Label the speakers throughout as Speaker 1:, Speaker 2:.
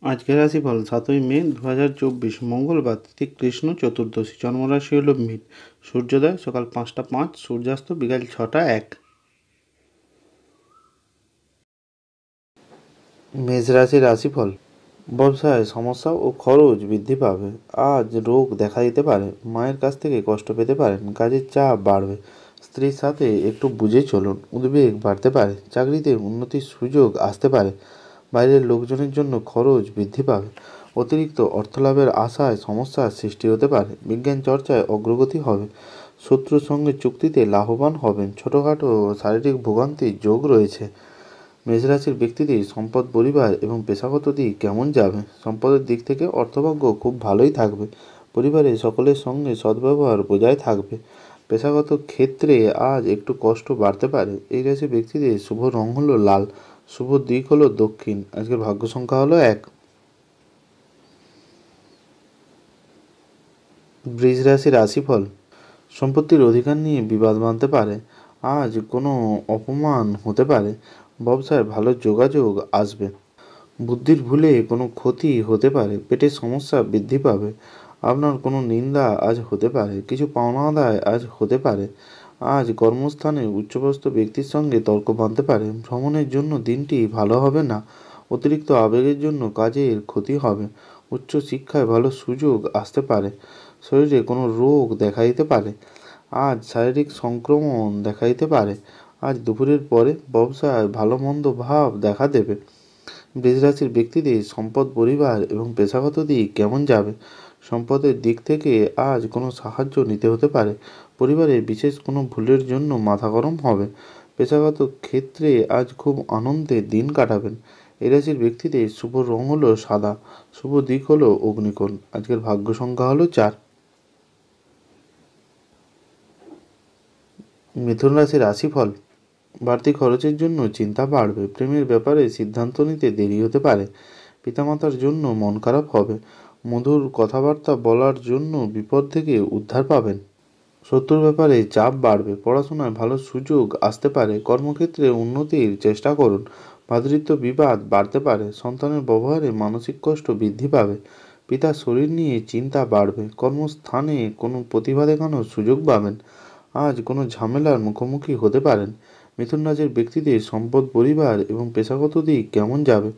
Speaker 1: আজকের রাশিফল 7ই মে 2024 মঙ্গলবার, তিথি কৃষ্ণ চতুর্দশী, জন্মরাশি হল মীন, সূর্যোদয় সকাল 5টা 5, সূর্যাস্ত বিকাল 6টা 1। মেষ রাশির রাশিফল। ব্যবসায় সমস্যা ও খরচ বৃদ্ধি পাবে। আজ রোগ দেখা দিতে পারে, মায়ের কাছ থেকে কষ্ট পেতে পারেন, কাজের চাপ বাড়বে। স্ত্রীর সাথে একটু বুঝে চলুন, উদ্বেগ বাড়তে পারে, চাকরিতে উন্নতির সুযোগ আসতে পারে। বাইরের লোকজনের জন্য খরচ বৃদ্ধি পাবে। অতিরিক্ত অর্থলাভের আশায় সমস্যার সৃষ্টি হতে পারে। বিজ্ঞান চর্চায় অগ্রগতি হবে। শত্রুর সঙ্গে চুক্তিতে লাভবান হবেন। ছোটোখাটো শারীরিক ভোগান্তির যোগ রয়েছে। মেষরাশির ব্যক্তিদের সম্পদ, পরিবার এবং পেশাগত দিক কেমন যাবে? সম্পদের দিক থেকে অর্থভাগ্য খুব ভালোই থাকবে। পরিবারের সকলের সঙ্গে সদ্ব্যবহার বজায় থাকবে। পেশাগত ক্ষেত্রে আজ একটু কষ্ট বাড়তে পারে। এই রাশির ব্যক্তিদের শুভ রং হলো লাল, শুভ দিক হলো দক্ষিণ। আজকের ভাগ্য সংখ্যা হলো 1। বৃষ রাশির রাশিফল। সম্পত্তির অধিকার নিয়ে বিবাদ বাঁধতে পারে। আজ কোনো অপমান হতে পারে। ব্যবসায় ভালো যোগাযোগ আসবে। বুদ্ধির ভুলে কোনো ক্ষতি হতে পারে। পেটের সমস্যা বৃদ্ধি পাবে। আপনার কোনো নিন্দা আজ হতে পারে। কিছু পাওনা আদায় আজ হতে পারে। আজ কর্মস্থানে উচ্চপদস্থ ব্যক্তির সঙ্গে তর্ক বাঁধতে পারে। ভ্রমণের জন্য দিনটি ভালো হবে না। অতিরিক্ত আবেগের জন্য কাজের ক্ষতি হবে। উচ্চ শিক্ষায় ভালো সুযোগ আসতে পারে। শরীরে কোনো রোগ দেখা দিতে পারে। আজ শারীরিক সংক্রমণ দেখা দিতে পারে। আজ দুপুরের পরে ব্যবসায় ভালো মন্দ ভাব দেখা দেবে। বৃষ রাশির ব্যক্তিদের সম্পদ, পরিবার এবং পেশাগত দিক কেমন যাবে? সম্পদের দিক থেকে আজ কোনো সাহায্য নিতে হতে পারে। পরিবারে বিশেষ কোনো ভুলের জন্য মাথা গরম হবে। পেশাগত ক্ষেত্রে আজ খুব আনন্দের দিন কাটাবেন। এই রাশির ব্যক্তিদের শুভ রং হলো সাদা, শুভ দিক হলো অগ্নিকোণ। আজকের ভাগ্য সংখ্যা হলো 4। মিথুন রাশির রাশিফল। বাড়তি খরচের জন্য চিন্তা বাড়বে। প্রেমের ব্যাপারে সিদ্ধান্ত নিতে দেরি হতে পারে। পিতামাতার জন্য মন খারাপ হবে। মধুর কথাবার্তা বলার জন্য বিপদ থেকে উদ্ধার পাবেন। শত্রুর ব্যাপারে চাপ বাড়বে। পড়াশোনায় ভালো সুযোগ আসতে পারে। কর্মক্ষেত্রে উন্নতির চেষ্টা করুন। ভ্রাতৃত্ব বিবাদ বাড়তে পারে। সন্তানের ব্যবহারে মানসিক কষ্ট বৃদ্ধি পাবে। পিতার শরীর নিয়ে চিন্তা বাড়বে। কর্মস্থানে কোনো প্রতিভা দেখানোর সুযোগ পাবেন। আজ কোনো ঝামেলার মুখোমুখি হতে পারেন। মিথুন রাশির ব্যক্তিদের সম্পদ, পরিবার এবং পেশাগত দিক কেমন যাবে?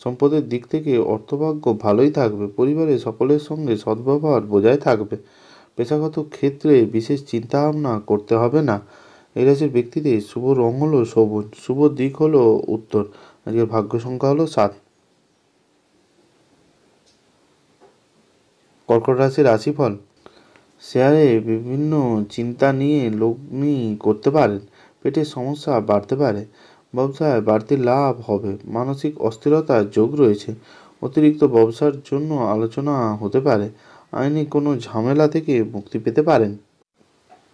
Speaker 1: সম্পদের দিক থেকে অর্থভাগ্য ভালোই থাকবে। পরিবারের সকলের সঙ্গে সদ্ব্যবহার বজায় থাকবে। পেশাগত ক্ষেত্রে বিশেষ চিন্তাভাবনা করতে হবে না। এই রাশির ব্যক্তিদের শুভ রং হলো সবুজ, শুভ দিক হলো উত্তর। আজকের ভাগ্য সংখ্যা হলো 7। কর্কট রাশির রাশিফল। শেয়ারে বিভিন্ন চিন্তা নিয়ে লগ্নি করতে পারেন। পেটের সমস্যা বাড়তে পারে। ব্যবসায় বাড়তি লাভ হবে। মানসিক অস্থিরতার যোগ রয়েছে। অতিরিক্ত ব্যবসার জন্য আলোচনা হতে পারে। আইনি কোনো ঝামেলা থেকে মুক্তি পেতে পারেন।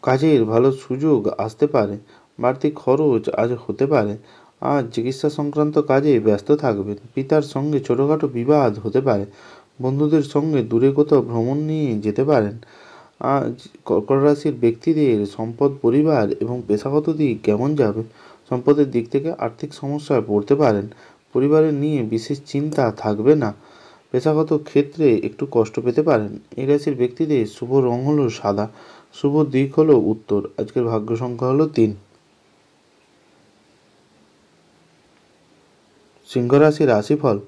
Speaker 1: কাজের ভালো সুযোগ আসতে পারে। বাড়তি খরচ আজ হতে পারে। আজ চিকিৎসা সংক্রান্ত কাজে ব্যস্ত থাকবেন। পিতার সঙ্গে ছোটোখাটো বিবাদ হতে পারে। বন্ধুদের সঙ্গে দূরে কোথাও ভ্রমণ নিয়ে যেতে পারেন। আজ কর্কট রাশির ব্যক্তিদের সম্পদ, পরিবার এবং পেশাগত দিক কেমন যাবে? সম্পদের দিক থেকে আর্থিক সমস্যায় পড়তে পারেন। পরিবারের নিয়ে বিশেষ চিন্তা থাকবে না। পেশাগত ক্ষেত্রে একটু কষ্ট পেতে পারেন। এই রাশির ব্যক্তিদের শুভ রং হলো সাদা, শুভ দিক হলো উত্তর। আজকের ভাগ্য সংখ্যা হলো 3। সিংহ রাশির রাশিফল।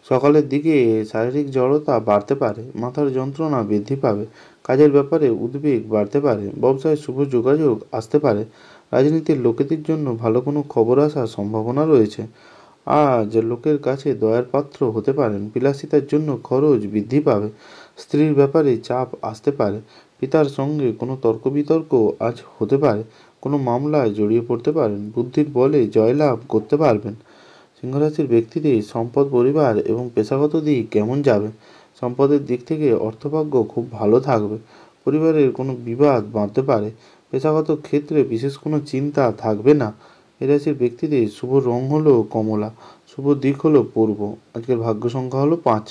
Speaker 1: সকালের দিকে শারীরিক জড়তা বাড়তে পারে। মাথার যন্ত্রণা বৃদ্ধি পাবে। কাজের ব্যাপারে উদ্বেগ বাড়তে পারে। ব্যবসায় শুভ যোগাযোগ আসতে পারে। রাজনীতির লোকেদের জন্য ভালো কোনো খবর আসার সম্ভাবনা রয়েছে। আজ লোকের কাছে দয়ার পাত্র হতে পারেন। বিলাসিতার জন্য খরচ বৃদ্ধি পাবে। স্ত্রীর ব্যাপারে চাপ আসতে পারে। পিতার সঙ্গে কোনো তর্ক বিতর্ক আজ হতে পারে। কোনো মামলায় জড়িয়ে পড়তে পারেন। বুদ্ধির বলে জয়লাভ করতে পারবেন। সিংহরাশির ব্যক্তিদের সম্পদ, পরিবার এবং পেশাগত দিক কেমন যাবে? সম্পদের দিক থেকে অর্থভাগ্য খুব ভালো থাকবে। পরিবারের কোনো বিবাদ বাঁধতে পারে। পেশাগত ক্ষেত্রে বিশেষ কোনো চিন্তা থাকবে না। এই রাশির ব্যক্তিদের শুভ রং হলো কমলা, শুভ দিক হলো পূর্ব। আজকের ভাগ্য সংখ্যা হলো 5।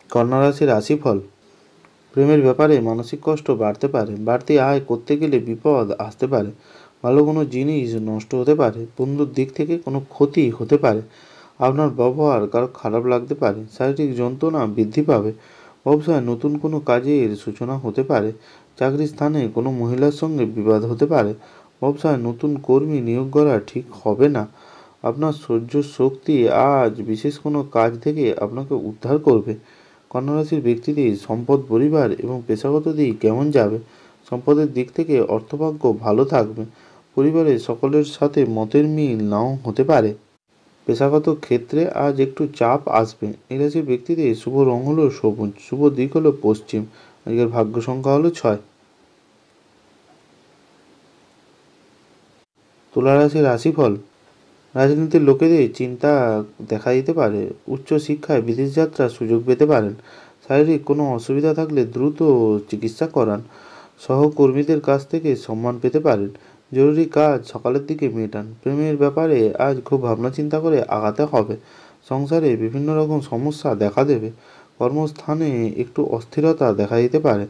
Speaker 1: কন্যা রাশির রাশিফল। প্রেমের ব্যাপারে মানসিক কষ্ট বাড়তে পারে। বাড়তি আয় করতে গেলে বিপদ আসতে পারে। ভালো কোনো জিনিস নষ্ট হতে পারে, বন্ধুর দিক থেকে কোনো ক্ষতি হতে পারে, আপনার ব্যবহার কারো খারাপ লাগতে পারে, শারীরিক যন্ত্রণা বৃদ্ধি পাবে, ব্যবসায় নতুন কোনো কাজের সূচনা হতে পারে, চাকরির স্থানে কোনো মহিলার সঙ্গে বিবাদ হতে পারে, ব্যবসায় নতুন কর্মী নিয়োগ করা ঠিক হবে না। আপনার সহ্য শক্তি আজ বিশেষ কোনো কাজ থেকে আপনাকে উদ্ধার করবে। কন্যা রাশির ব্যক্তিদের সম্পদ, পরিবার এবং পেশাগত দিক কেমন যাবে? সম্পদের দিক থেকে অর্থভাগ্য ভালো থাকবে, পরিবারের সকলের সাথে মতের মিল নাও হতে পারে। পেশাগত ক্ষেত্রে আজ একটু চাপ আসবে। এই রাশির ব্যক্তিদের শুভ রং হলো সবুজ, শুভ দিক হলো পশ্চিম, আজকের ভাগ্য সংখ্যা হলো 6। তুলা রাশির রাশিফল। রাজনীতির লোকেদের চিন্তা দেখা দিতে পারে, উচ্চ শিক্ষায় বিদেশ যাত্রার সুযোগ পেতে পারেন, শারীরিক কোনো অসুবিধা থাকলে দ্রুত চিকিৎসা করান, সহকর্মীদের কাছ থেকে সম্মান পেতে পারেন, জরুরি কাজ সকালের দিকে মেটান, প্রেমের ব্যাপারে আজ খুব ভাবনা চিন্তা করে আগাতে হবে, সংসারে বিভিন্ন রকম সমস্যা দেখা দেবে, কর্মস্থানে একটু অস্থিরতা দেখা দিতে পারে,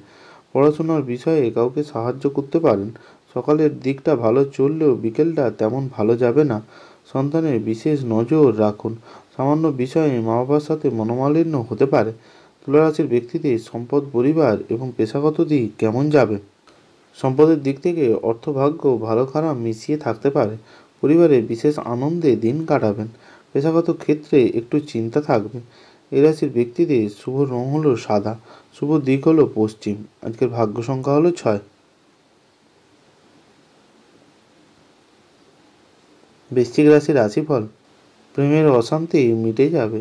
Speaker 1: পড়াশোনার বিষয়ে কাউকে সাহায্য করতে পারেন, সকালের দিকটা ভালো চললেও বিকেলটা তেমন ভালো যাবে না, সন্তানের বিশেষ নজর রাখুন, সামান্য বিষয়ে মা বাবার সাথে মনোমালিন্য হতে পারে। তুলা রাশির ব্যক্তিদের সম্পদ, পরিবার এবং পেশাগত দিক কেমন যাবে? সম্পদের দিক থেকে অর্থভাগ্য ভালো খারাপ মিশিয়ে থাকতে পারে, পরিবারে বিশেষ আনন্দে দিন কাটাবেন, পেশাগত ক্ষেত্রে একটু চিন্তা থাকবে। এই রাশির ব্যক্তিদের শুভ রং হলো সাদা, শুভ দিক হলো পশ্চিম, আজকের ভাগ্য সংখ্যা হলো 6। বৃশ্চিক রাশির রাশিফল। প্রেমের অশান্তি মিটে যাবে,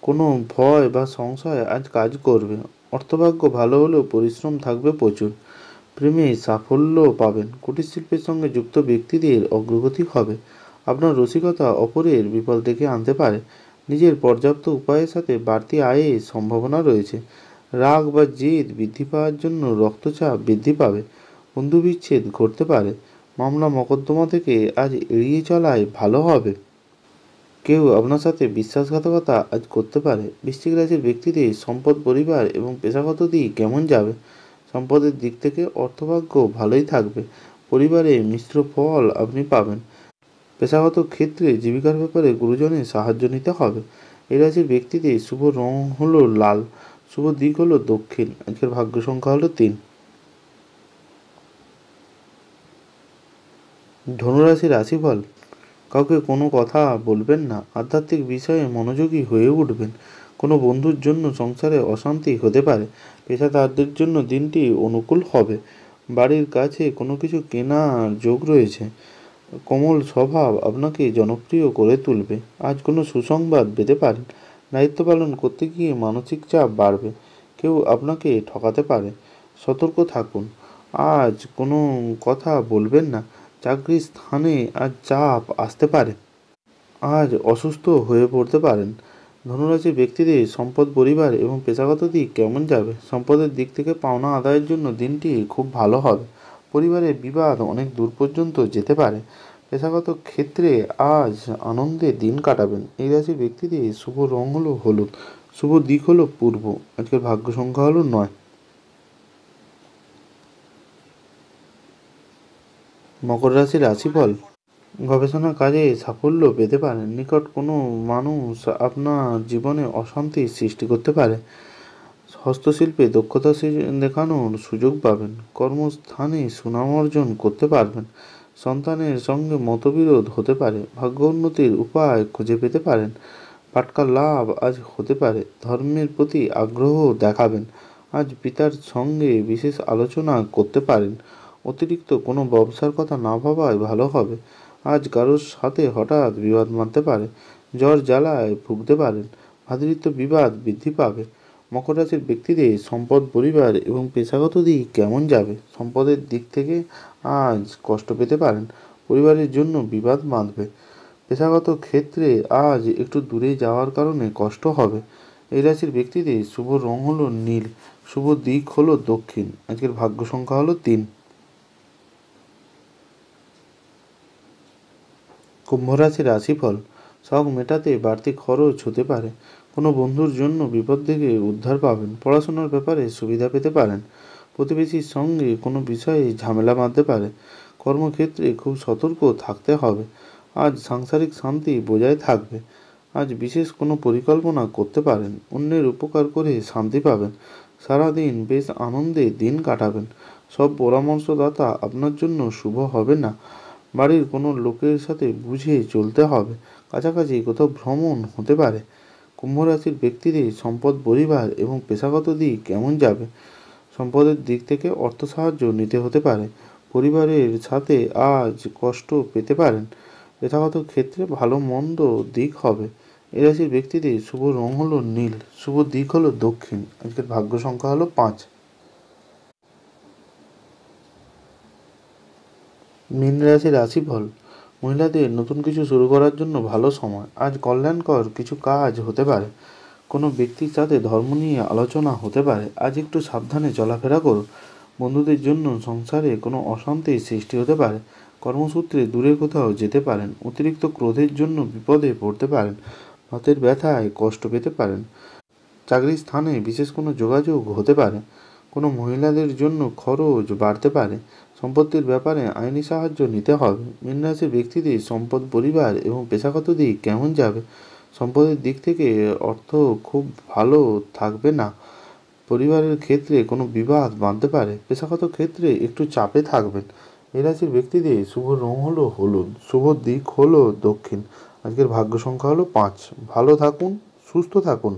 Speaker 1: কোনো ভয় বা সংশয় আজ কাজ করবে, অর্থভাগ্য ভালো হলেও পরিশ্রম থাকবে প্রচুর, প্রেমে সাফল্য পাবেন, কুটির শিল্পের সঙ্গে যুক্ত ব্যক্তিদের অগ্রগতি হবে, আপনার রসিকতা অপরের বিপদ ডেকে আনতে পারে, নিজের পর্যাপ্ত উপায়ের সাথে বাড়তি আয়ের সম্ভাবনা রয়েছে, রাগ বা জেদ বৃদ্ধি পাওয়ার জন্য রক্তচাপ বৃদ্ধি পাবে, বন্ধু বিচ্ছেদ ঘটতে পারে, মামলা মকদ্দমা থেকে আজ এড়িয়ে চলাই ভালো হবে। কেউ আপনার সাথে বিশ্বাসঘাতকতা আজ করতে পারে। বৃশ্চিক রাশির ব্যক্তিদের সম্পদ, পরিবার এবং পেশাগত দিক কেমন যাবে? সম্পদের দিক থেকে অর্থভাগ্য ভালোই থাকবে, পরিবারে মিশ্র ফল আপনি পাবেন, পেশাগত ক্ষেত্রে জীবিকার ব্যাপারে গুরুজনের সাহায্য নিতে হবে। এই রাশির ব্যক্তিদের শুভ রং হলো লাল, শুভ দিক হলো দক্ষিণ, আজকের ভাগ্য সংখ্যা হলো 3। ধনুরাশির রাশিফল। কাউকে কোনো কথা বলবেন না, আধ্যাত্মিক বিষয়ে মনোযোগী হয়ে উঠবেন, কোনো বন্ধুর জন্য সংসারে অশান্তি হতে পারে, পেশাদারদের জন্য দিনটি অনুকূল হবে, বাড়ির কাছে কোনো কিছু কেনার যোগ রয়েছে, কোমল স্বভাব আপনাকে জনপ্রিয় করে তুলবে, আজ কোনো সুসংবাদ পেতে পারেন, দায়িত্ব পালন করতে গিয়ে মানসিক চাপ বাড়বে, কেউ আপনাকে ঠকাতে পারে, সতর্ক থাকুন, আজ কোনো কথা বলবেন না, চাকরির স্থানে আজ চাপ আসতে পারে, আজ অসুস্থ হয়ে পড়তে পারেন। ধনুরাশির ব্যক্তিদের সম্পদ, পরিবার এবং পেশাগত দিক কেমন যাবে? সম্পদের দিক থেকে পাওনা আদায়ের জন্য দিনটি খুব ভালো হবে, পরিবারের বিবাদ অনেক দূর পর্যন্ত যেতে পারে, পেশাগত ক্ষেত্রে আজ আনন্দে দিন কাটাবেন। এই রাশির ব্যক্তিদের শুভ রং হলো হলুদ, শুভ দিক হলো পূর্ব, আজকের ভাগ্য সংখ্যা হলো 9। মকর রাশির রাশিফল। গবেষণা কাজে সাফল্য পেতে পারেন, নিকট কোনো মানুষ আপনার জীবনে অশান্তির সৃষ্টি করতে পারে, হস্তশিল্পে দক্ষতা দেখানোর সুযোগ পাবেন, কর্মস্থানে সুনাম অর্জন করতে পারবেন, সন্তানের সঙ্গে মতবিরোধ হতে পারে, ভাগ্য উন্নতির উপায় খুঁজে পেতে পারেন, পাটকা লাভ আজ হতে পারে, ধর্মের প্রতি আগ্রহ দেখাবেন, আজ পিতার সঙ্গে বিশেষ আলোচনা করতে পারেন, অতিরিক্ত কোনো ব্যবসার কথা না ভাবাই ভালো হবে, আজ কারোর সাথে হঠাৎ বিবাদ বাঁধতে পারে, জ্বর জ্বালায় ভুগতে পারেন, ভাতৃত্ব বিবাদ বৃদ্ধি পাবে। মকর রাশির ব্যক্তিদের সম্পদ, পরিবার এবং পেশাগত দিক কেমন যাবে? সম্পদের দিক থেকে আজ কষ্ট পেতে পারেন, পরিবারের জন্য বিবাদ বাঁধবে, পেশাগত ক্ষেত্রে আজ একটু দূরে যাওয়ার কারণে কষ্ট হবে। এই রাশির ব্যক্তিদের শুভ রং হলো নীল, শুভ দিক হলো দক্ষিণ, আজকের ভাগ্য সংখ্যা হলো 3। কুম্ভ রাশির রাশিফল। শখ মেটাতে বাড়তি খরচ হতে পারে, কোনো বন্ধুর জন্য বিপদ থেকে উদ্ধার পাবেন, পড়াশোনার ব্যাপারে সুবিধা পেতে পারেন, প্রতিবেশীর সঙ্গে কোনো বিষয়ে ঝামেলা বাঁধতে পারে, কর্মক্ষেত্রে খুব সতর্ক থাকতে হবে। আজ সাংসারিক শান্তি বজায় থাকবে। আজ বিশেষ কোনো পরিকল্পনা করতে পারেন, অন্যের উপকার করে শান্তি পাবেন। সারাদিন বেশ আনন্দে দিন কাটাবেন। সব পরামর্শদাতা আপনার জন্য শুভ হবে না। বাড়ির কোনো লোকের সাথে বুঝে চলতে হবে। কাছাকাছি কোথাও ভ্রমণ হতে পারে। কুম্ভ রাশির ব্যক্তিদের সম্পদ, পরিবার এবং পেশাগত দিক কেমন যাবে? সম্পদের দিক থেকে অর্থ সাহায্য নিতে হতে পারে। পরিবারের সাথে আজ কষ্ট পেতে পারেন। পেশাগত ক্ষেত্রে ভালো মন্দ দিক হবে। এই রাশির ব্যক্তিদের শুভ রং হলো নীল, শুভ দিক হলো দক্ষিণ। আজকের ভাগ্য সংখ্যা হলো 5। মীন রাশির রাশিফল। মহিলাদের নতুন কিছু শুরু করার জন্য ভালো সময়। আজ কল্যাণকর কিছু কাজ হতে পারে। কোনো ব্যক্তির সাথে ধর্ম নিয়ে আলোচনা হতে পারে। আজ একটু সাবধানে চলাফেরা করুন। বন্ধুদের জন্য সংসারে কোনো অশান্তির সৃষ্টি হতে পারে। কর্মসূত্রে দূরে কোথাও যেতে পারেন। অতিরিক্ত ক্রোধের জন্য বিপদে পড়তে পারেন। হাতের ব্যথায় কষ্ট পেতে পারেন। চাকরির স্থানে বিশেষ কোনো যোগাযোগ হতে পারে। কোনো মহিলাদের জন্য খরচ বাড়তে পারে। সম্পত্তির ব্যাপারে আইনি সাহায্য নিতে হবে। মীন রাশির ব্যক্তিদের সম্পদ, পরিবার এবং পেশাগত দিক কেমন যাবে? সম্পদের দিক থেকে অর্থ খুব ভালো থাকবে না। পরিবারের ক্ষেত্রে কোনো বিবাদ বাঁধতে পারে। পেশাগত ক্ষেত্রে একটু চাপে থাকবেন। এই রাশির ব্যক্তিদের শুভ রং হলো হলুদ, শুভ দিক হলো দক্ষিণ। আজকের ভাগ্য সংখ্যা হলো 5। ভালো থাকুন, সুস্থ থাকুন।